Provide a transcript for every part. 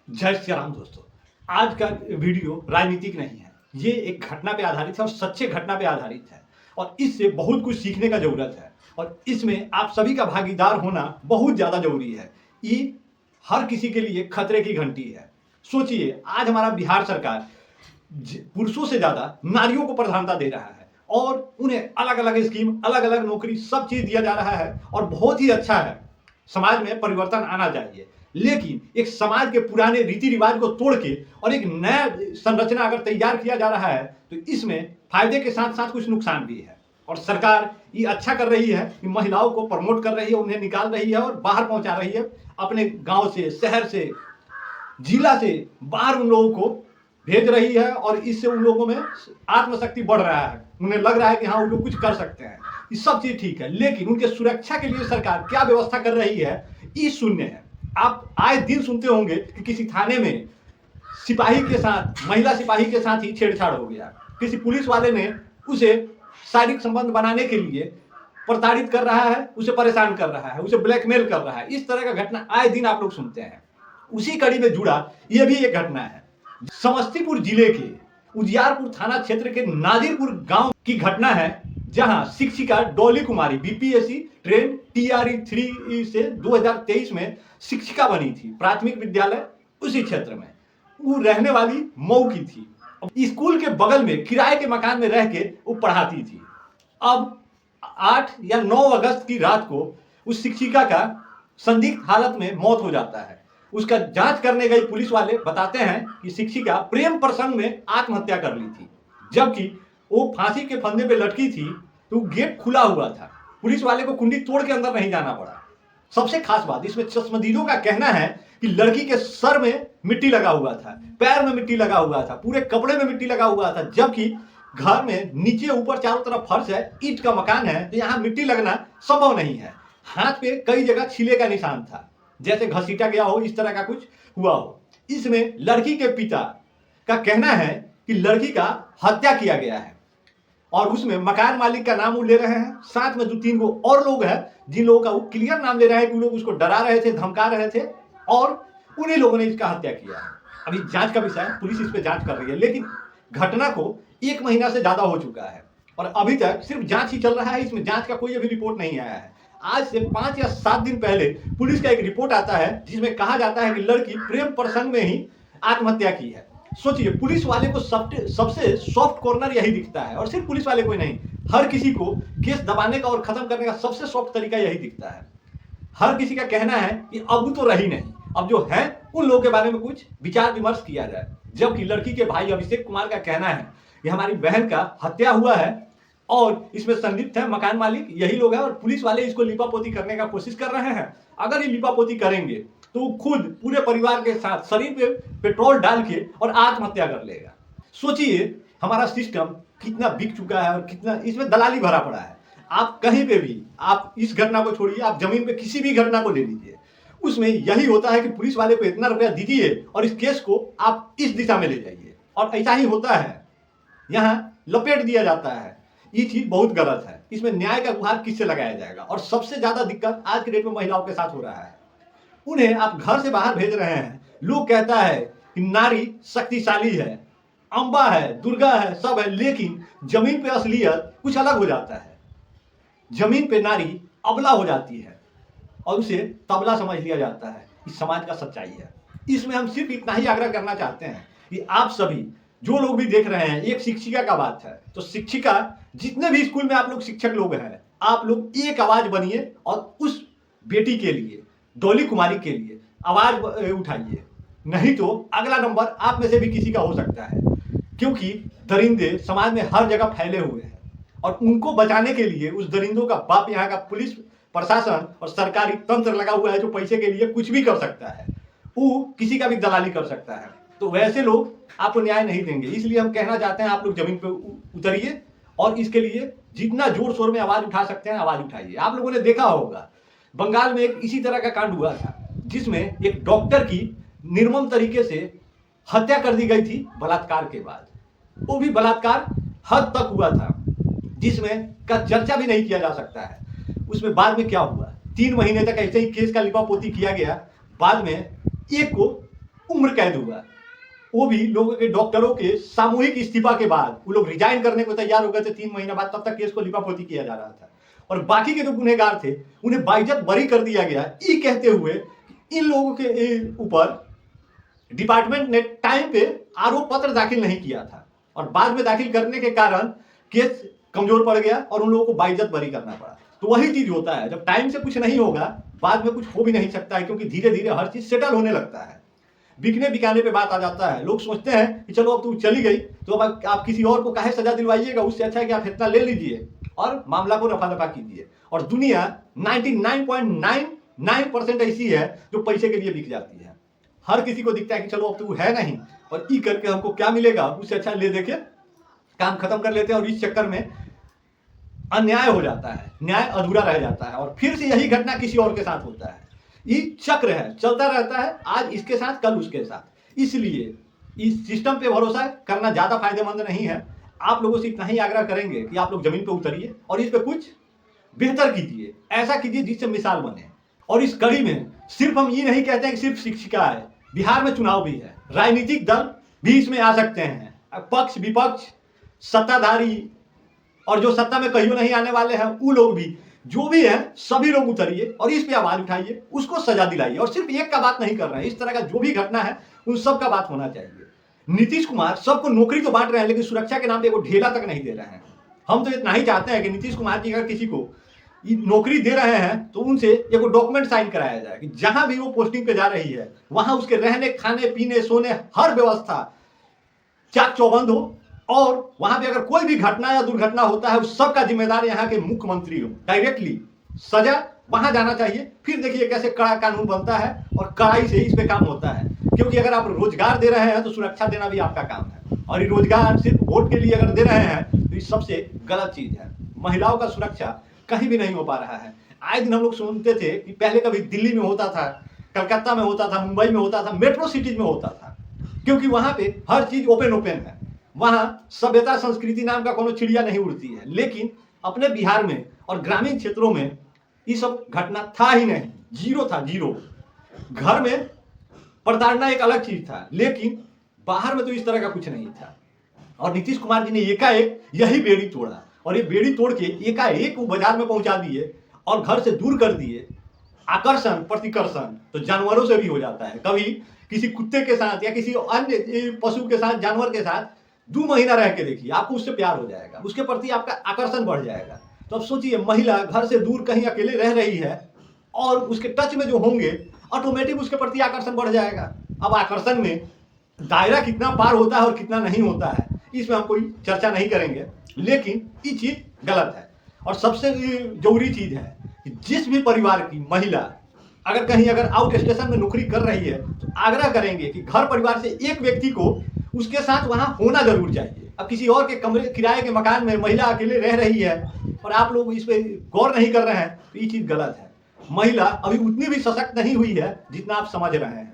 जय श्री राम दोस्तों। आज का वीडियो राजनीतिक नहीं है, ये एक घटना पे आधारित है और सच्चे घटना पे आधारित है और इससे बहुत कुछ सीखने का जरूरत है और इसमें आप सभी का भागीदार होना बहुत ज़्यादा जरूरी है। ये हर किसी के लिए खतरे की घंटी है। सोचिए, आज हमारा बिहार सरकार पुरुषों से ज़्यादा नारियों को प्रधानता दे रहा है और उन्हें अलग अलग स्कीम, अलग अलग नौकरी, सब चीज़ दिया जा रहा है और बहुत ही अच्छा है। समाज में परिवर्तन आना चाहिए, लेकिन एक समाज के पुराने रीति रिवाज को तोड़ के और एक नया संरचना अगर तैयार किया जा रहा है तो इसमें फायदे के साथ साथ कुछ नुकसान भी है। और सरकार ये अच्छा कर रही है कि महिलाओं को प्रमोट कर रही है, उन्हें निकाल रही है और बाहर पहुंचा रही है, अपने गांव से, शहर से, जिला से बाहर उन लोगों को भेज रही है और इससे उन लोगों में आत्मशक्ति बढ़ रहा है। उन्हें लग रहा है कि हाँ, वो लोग कुछ कर सकते हैं। ये सब चीज ठीक है, लेकिन उनके सुरक्षा के लिए सरकार क्या व्यवस्था कर रही है ये शून्य है। आप आए दिन सुनते होंगे कि किसी थाने में सिपाही के साथ, महिला सिपाही के साथ ही छेड़छाड़ हो गया, किसी पुलिस वाले ने उसे शारीरिक संबंध बनाने के लिए प्रताड़ित कर रहा है, उसे परेशान कर रहा है, उसे ब्लैकमेल कर रहा है। इस तरह का घटना आए दिन आप लोग सुनते हैं। उसी कड़ी में जुड़ा यह भी एक घटना है। समस्तीपुर जिले के उजियारपुर थाना क्षेत्र के नादिरपुर गांव की घटना है, जहां शिक्षिका डॉली कुमारी बीपीएससी ट्रेन TRE 3 से 2023 में शिक्षिका बनी थी, प्राथमिक विद्यालय उसी क्षेत्र में। वो रहने वाली मऊ की थी। स्कूल के बगल में किराए के मकान में रह के वो पढ़ाती थी। अब 8 या 9 अगस्त की रात को उस शिक्षिका का संदिग्ध हालत में मौत हो जाता है। उसका जांच करने गई पुलिस वाले बताते हैं कि शिक्षिका प्रेम प्रसंग में आत्महत्या कर ली थी, जबकि वो फांसी के फंदे पे लटकी थी तो गेट खुला हुआ था। पुलिस वाले को कुंडी तोड़ के अंदर नहीं जाना पड़ा। सबसे खास बात, इसमें चश्मदीदों का कहना है कि लड़की के सर में मिट्टी लगा हुआ था, पैर में मिट्टी लगा हुआ था, पूरे कपड़े में मिट्टी लगा हुआ था, जबकि घर में नीचे ऊपर चारों तरफ फर्श है, ईंट का मकान है, तो यहाँ मिट्टी लगना संभव नहीं है। हाथ पे कई जगह छीले का निशान था, जैसे घसीटा गया हो, इस तरह का कुछ हुआ हो। इसमें लड़की के पिता का कहना है कि लड़की का हत्या किया गया है और उसमें मकान मालिक का नाम वो ले रहे हैं, साथ में 2-3 गो और लोग हैं जिन लोगों का वो क्लियर नाम ले रहे हैं कि वो लोग उसको डरा रहे थे, धमका रहे थे और उन्हीं लोगों ने इसका हत्या किया है। अभी जांच का विषय है, पुलिस इस पे जांच कर रही है, लेकिन घटना को 1 महीना से ज्यादा हो चुका है और अभी तक सिर्फ जांच ही चल रहा है। इसमें जांच का कोई अभी रिपोर्ट नहीं आया है। आज से 5 या 7 दिन पहले पुलिस का एक रिपोर्ट आता है जिसमें कहा जाता है कि लड़की प्रेम प्रसंग में ही आत्महत्या की है। सोचिए, पुलिस वाले को सबसे सॉफ्ट कॉर्नर यही दिखता है और सिर्फ पुलिस वाले को ही नहीं, हर किसी को केस दबाने का और खत्म करने का सबसे सॉफ्ट तरीका यही दिखता है। हर किसी का कहना है कि अब तो रही नहीं, अब जो है उन लोगों के बारे में कुछ विचार विमर्श किया जाए, जबकि लड़की के भाई अभिषेक कुमार का कहना है कि हमारी बहन का हत्या हुआ है और इसमें संदिग्ध है मकान मालिक यही लोग हैं और पुलिस वाले इसको लिपापोती करने का कोशिश कर रहे हैं। अगर ये लिपापोती करेंगे तो वो खुद पूरे परिवार के साथ शरीर पे पेट्रोल डाल के और आत्महत्या कर लेगा। सोचिए, हमारा सिस्टम कितना बिक चुका है और कितना इसमें दलाली भरा पड़ा है। आप कहीं पे भी, आप इस घटना को छोड़िए, आप जमीन पे किसी भी घटना को ले लीजिए, उसमें यही होता है कि पुलिस वाले को इतना रुपया दीजिए और इस केस को आप इस दिशा में ले जाइए और ऐसा ही होता है। यहाँ लपेट दिया जाता है। ये चीज बहुत गलत है। इसमें न्याय का गुहार किससे लगाया जाएगा? और सबसे ज्यादा दिक्कत आज के डेट में महिलाओं के साथ हो रहा है। उन्हें आप घर से बाहर भेज रहे हैं, लोग कहता है कि नारी शक्तिशाली है, अंबा है, दुर्गा है, सब है, लेकिन जमीन पे असलियत कुछ अलग हो जाता है। जमीन पे नारी अबला हो जाती है और उसे तबला समझ लिया जाता है। इस समाज का सच्चाई है। इसमें हम सिर्फ इतना ही आग्रह करना चाहते हैं कि आप सभी जो लोग भी देख रहे हैं, एक शिक्षिका का बात है तो शिक्षिका, जितने भी स्कूल में आप लोग शिक्षक लोग हैं, आप लोग एक आवाज बनिए और उस बेटी के लिए, डॉली कुमारी के लिए आवाज उठाइए। नहीं तो अगला नंबर आप में से भी किसी का हो सकता है, क्योंकि दरिंदे समाज में हर जगह फैले हुए हैं और उनको बचाने के लिए उस दरिंदों का बाप यहाँ का पुलिस प्रशासन और सरकारी तंत्र लगा हुआ है जो पैसे के लिए कुछ भी कर सकता है। वो किसी का भी दलाली कर सकता है, तो वैसे लोग आपको न्याय नहीं देंगे। इसलिए हम कहना चाहते हैं, आप लोग जमीन पे उतरिए और इसके लिए जितना जोर शोर में आवाज उठा सकते हैं आवाज उठाइए। आप लोगों ने देखा होगा, बंगाल में एक इसी तरह का कांड हुआ था जिसमें एक डॉक्टर की निर्मम तरीके से हत्या कर दी गई थी बलात्कार के बाद। वो भी बलात्कार हद तक हुआ था जिसमें का चर्चा भी नहीं किया जा सकता है। उसमें बाद में क्या हुआ, 3 महीने तक ऐसे ही केस का लिपापोती किया गया। बाद में एक को उम्र कैद हुआ। वो भी लोगों के डॉक्टरों के सामूहिक इस्तीफा के बाद वो लोग रिजाइन करने को तैयार हो गए थे 3 महीना बाद, तब तक केस को लिपापोती किया जा रहा था। और बाकी के जो गुनहगार थे उन्हें बाइज्जत बरी कर दिया गया, ये कहते हुए इन लोगों के ऊपर डिपार्टमेंट ने टाइम पे आरोप पत्र दाखिल नहीं किया था और बाद में दाखिल करने के कारण केस कमजोर पड़ गया और उन लोगों को बाइज्जत बरी करना पड़ा। तो वही चीज होता है, जब टाइम से कुछ नहीं होगा बाद में कुछ हो भी नहीं सकता है, क्योंकि धीरे धीरे हर चीज सेटल होने लगता है। बिकने बिकाने पे बात आ जाता है। लोग सोचते हैं कि चलो अब तू चली गई तो अब आप किसी और को काहे सजा दिलवाइएगा, उससे अच्छा है कि आप इतना ले लीजिए और मामला को रफा दफा कीजिए। और दुनिया 99.99% ऐसी है जो पैसे के लिए बिक जाती है। हर किसी को दिखता है कि चलो अब तो है नहीं और ई करके हमको क्या मिलेगा, उससे अच्छा ले देके काम खत्म कर लेते हैं। और इस चक्कर में अन्याय हो जाता है, न्याय अधूरा रह जाता है और फिर से यही घटना किसी और के साथ होता है। ये चक्र है, चलता रहता है, आज इसके साथ कल उसके साथ। इसलिए इस सिस्टम पे भरोसा करना ज्यादा फायदेमंद नहीं है। आप लोगों से इतना ही आग्रह करेंगे कि आप लोग जमीन पे उतरिए और इस पे कुछ बेहतर कीजिए, ऐसा कीजिए जिससे मिसाल बने। और इस कड़ी में सिर्फ हम ये नहीं कहते हैं कि सिर्फ शिक्षिका है, बिहार में चुनाव भी है, राजनीतिक दल भी इसमें आ सकते हैं, पक्ष विपक्ष, सत्ताधारी और जो सत्ता में कहीं नहीं आने वाले हैं वो लोग भी, जो भी है सभी लोग उतरिए और इस पे आवाज उठाइए, उसको सजा दिलाइए। और सिर्फ एक का बात नहीं कर रहे हैं, इस तरह का जो भी घटना है उन सब का बात होना चाहिए। नीतीश कुमार सबको नौकरी तो बांट रहे हैं लेकिन सुरक्षा के नाम पे वो ढेला तक नहीं दे रहे हैं। हम तो इतना ही चाहते हैं कि नीतीश कुमार जी अगर किसी को नौकरी दे रहे हैं तो उनसे एक डॉक्यूमेंट साइन कराया जाए कि जहां भी वो पोस्टिंग पे जा रही है वहां उसके रहने खाने पीने सोने हर व्यवस्था चाक चौबंद हो और वहां पे अगर कोई भी घटना या दुर्घटना होता है उस सब का जिम्मेदार यहाँ के मुख्यमंत्री हो। डायरेक्टली सजा वहां जाना चाहिए। फिर देखिए कैसे कड़ा कानून बनता है और कड़ाई से इस पे काम होता है, क्योंकि अगर आप रोजगार दे रहे हैं तो सुरक्षा देना भी आपका काम है। और ये रोजगार सिर्फ वोट के लिए अगर दे रहे हैं तो ये सबसे गलत चीज है। महिलाओं का सुरक्षा कहीं भी नहीं हो पा रहा है। आए दिन हम लोग सुनते थे कि पहले कभी दिल्ली में होता था, कलकत्ता में होता था, मुंबई में होता था, मेट्रो सिटीज में होता था, क्योंकि वहां पे हर चीज ओपन है, वहां सभ्यता संस्कृति नाम का कोनो चिड़िया नहीं उड़ती है। लेकिन अपने बिहार में और ग्रामीण क्षेत्रों में ये सब घटना था ही नहीं, जीरो था, जीरो। घर में प्रताड़ना एक अलग चीज था, लेकिन बाहर में तो इस तरह का कुछ नहीं था। और नीतीश कुमार जी ने एकाएक यही बेड़ी तोड़ा और ये बेड़ी तोड़ के एकाएक वो बाजार में पहुंचा दिए और घर से दूर कर दिए। आकर्षण प्रतिकर्षण तो जानवरों से भी हो जाता है। कभी किसी कुत्ते के साथ या किसी अन्य पशु के साथ, जानवर के साथ 2 महीना रह के देखिए, आपको उससे प्यार हो जाएगा, उसके प्रति आपका आकर्षण बढ़ जाएगा। तो अब सोचिए, महिला घर से दूर कहीं अकेले रह रही है और उसके टच में जो होंगे ऑटोमेटिक उसके प्रति आकर्षण बढ़ जाएगा। अब आकर्षण में दायरा कितना पार होता है और कितना नहीं होता है इसमें हम कोई चर्चा नहीं करेंगे, लेकिन ये चीज गलत है। और सबसे जरूरी चीज है कि जिस भी परिवार की महिला अगर कहीं आउट स्टेशन में नौकरी कर रही है तो आग्रह करेंगे कि घर परिवार से एक व्यक्ति को उसके साथ वहां होना जरूर चाहिए। अब किसी और के कमरे किराए के मकान में महिला अकेले रह रही है और आप लोग इस पे गौर नहीं कर रहे हैं तो ये चीज गलत है। महिला अभी उतनी भी सशक्त नहीं हुई है जितना आप समझ रहे हैं।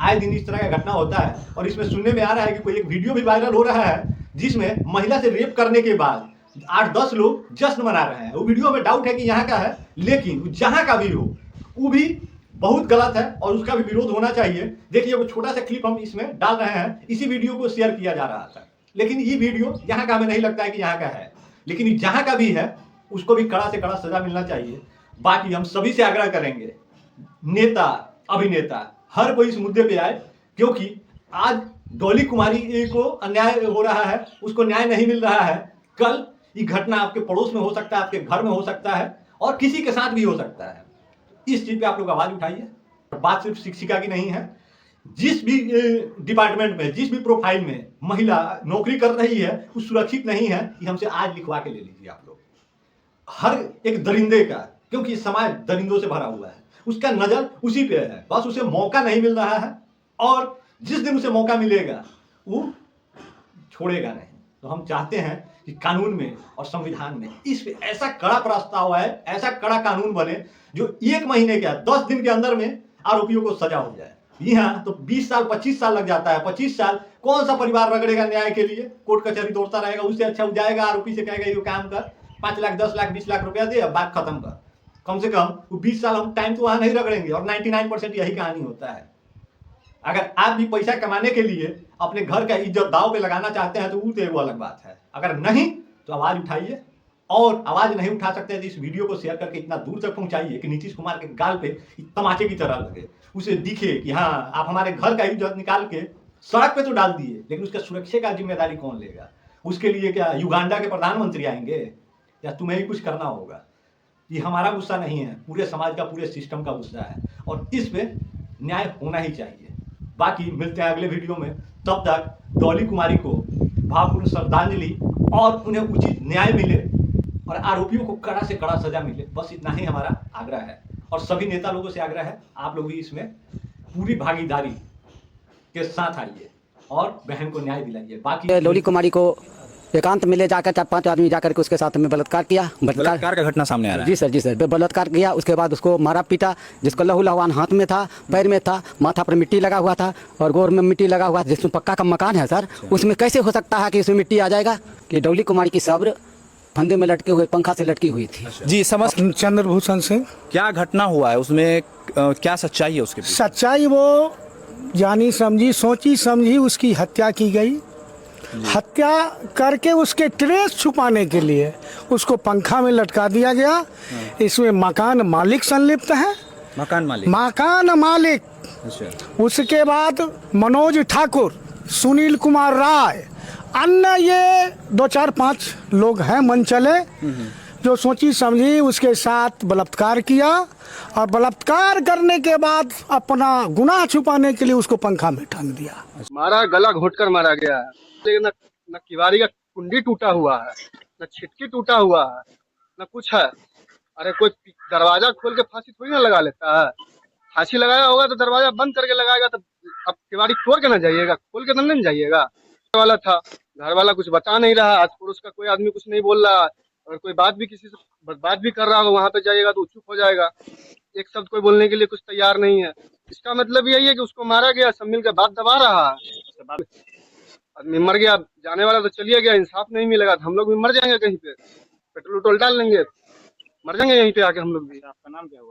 आए दिन इस तरह का घटना होता है और इसमें सुनने में आ रहा है कि कोई एक वीडियो भी वायरल हो रहा है जिसमें महिला से रेप करने के बाद 8-10 लोग जश्न मना रहे हैं। वो वीडियो में डाउट है कि यहाँ का है, लेकिन जहाँ का भी हो वो भी बहुत गलत है और उसका भी विरोध होना चाहिए। देखिए वो छोटा सा क्लिप हम इसमें डाल रहे हैं, इसी वीडियो को शेयर किया जा रहा था, लेकिन ये वीडियो यहाँ का हमें नहीं लगता है कि यहाँ का है, लेकिन जहाँ का भी है उसको भी कड़ा से कड़ा सजा मिलना चाहिए। बाकी हम सभी से आग्रह करेंगे, नेता अभिनेता हर कोई इस मुद्दे पे आए, क्योंकि आज डॉली कुमारी को अन्याय हो रहा है, उसको न्याय नहीं मिल रहा है। कल ये घटना आपके पड़ोस में हो सकता है, आपके घर में हो सकता है और किसी के साथ भी हो सकता है। इस चीज पे आप लोग आवाज उठाइए। बात सिर्फ शिक्षिका की नहीं है, जिस भी डिपार्टमेंट में, जिस भी प्रोफाइल में महिला नौकरी कर रही है वो सुरक्षित नहीं है, ये हमसे आज लिखवा के ले लीजिए आप लोग। हर एक दरिंदे का, क्योंकि समाज दरिंदों से भरा हुआ है, उसका नजर उसी पे है, बस उसे मौका नहीं मिल रहा है और जिस दिन उसे मौका मिलेगा वो छोड़ेगा नहीं। तो हम चाहते हैं कि कानून में और संविधान में इस पे ऐसा कड़ा प्रस्ताव है, ऐसा कड़ा कानून बने जो 1 महीने के 10 दिन के अंदर में आरोपियों को सजा हो जाए। यहाँ तो 20 साल 25 साल लग जाता है। 25 साल कौन सा परिवार रगड़ेगा न्याय के लिए, कोर्ट कचहरी दौड़ता रहेगा। उससे अच्छा जाएगा आरोपी से कहेगा ये काम कर, 5 लाख 10 लाख 20 लाख रुपया दे, अब बात खत्म कर। कम से कम वो 20 साल हम टाइम तो वहां नहीं रगड़ेंगे और 99% यही कहानी होता है। अगर आप भी पैसा कमाने के लिए अपने घर का इज्जत दाव पे लगाना चाहते हैं तो वो अलग बात है। अगर नहीं तो आवाज उठाइए, और आवाज नहीं उठा सकते तो इस वीडियो को शेयर करके इतना दूर तक पहुंचाइए कि नीतीश कुमार के गाल पे तमाचे की तरह लगे, उसे दिखे कि हाँ आप हमारे घर का इज्जत निकाल के सड़क पे तो डाल दिए, लेकिन उसका सुरक्षा का जिम्मेदारी कौन लेगा? उसके लिए क्या युगांडा के प्रधानमंत्री आएंगे, या तुम्हें ही कुछ करना होगा? ये हमारा गुस्सा नहीं है, पूरे समाज का, पूरे सिस्टम का गुस्सा है, और इस पे न्याय होना ही चाहिए। बाकी मिलते हैं अगले वीडियो में, तब तक डॉली कुमारी को भावपूर्ण श्रद्धांजलि और उन्हें उचित न्याय मिले और आरोपियों को कड़ा से कड़ा सजा मिले, बस इतना ही हमारा आग्रह है। और सभी नेता लोगों से आग्रह है, आप लोग भी इसमें पूरी भागीदारी के साथ आइए और बहन को न्याय दिलाइए। बाकी डॉली कुमारी को एकांत में ले जाकर 4-5 आदमी जाकर के उसके साथ में बलात्कार किया। बलात्कार का घटना सामने आ रहा है। जी सर बलात्कार किया। उसके बाद उसको मारा पीटा, जिसको लहू लहवान हाथ में था, पैर में था, माथा पर मिट्टी लगा हुआ था और गोर में मिट्टी लगा हुआ था। जिसमें पक्का का मकान है सर, उसमें कैसे हो सकता है कि उसमें मिट्टी आ जाएगा? कि डॉली कुमारी की सब्र फंदे में लटके हुए पंखा से लटकी हुई थी। जी समझ। चंद्रभूषण सिंह। क्या घटना हुआ है उसमें, क्या सच्चाई है उसके पीछे? सच्चाई वो जानी समझी सोची समझी उसकी हत्या की गई। हत्या करके उसके ट्रेस छुपाने के लिए उसको पंखा में लटका दिया गया। इसमें मकान मालिक संलिप्त है। मकान मालिक। अच्छा। उसके बाद मनोज ठाकुर, सुनील कुमार राय, अन्य ये 2-4-5 लोग हैं मन चले, जो सोची समझी उसके साथ बलात्कार किया और बलात्कार करने के बाद अपना गुनाह छुपाने के लिए उसको पंखा में टांग दिया। मारा, गला घोटकर मारा गया है। लेकिन न किवाड़ी का कुंडी टूटा हुआ है, न छिटकी टूटा हुआ है, न कुछ है। अरे कोई दरवाजा खोल के फांसी थोड़ी ना लगा लेता है। फांसी लगाया होगा तो दरवाजा बंद करके लगाएगा, तो अब किवाड़ी तोड़ के ना जाइएगा, खोल के तो नहीं जाइएगा। घर वाला था, घर वाला कुछ बता नहीं रहा, आज पड़ोस का कोई आदमी कुछ नहीं बोल रहा, और कोई बात भी किसी से बात भी कर रहा होगा, वहां पे जाइएगा तो चुप हो जाएगा। एक शब्द कोई बोलने के लिए कुछ तैयार नहीं है। इसका मतलब यही है कि उसको मारा गया, सब मिल के बात दबा रहा है। आदमी मर गया, जाने वाला तो चलिए गया, इंसाफ नहीं मिलेगा तो हम लोग भी मर जाएंगे कहीं पे, पेट्रोल डाल लेंगे, मर जाएंगे यहीं पे आके हम लोग भी। आपका नाम क्या हुआ?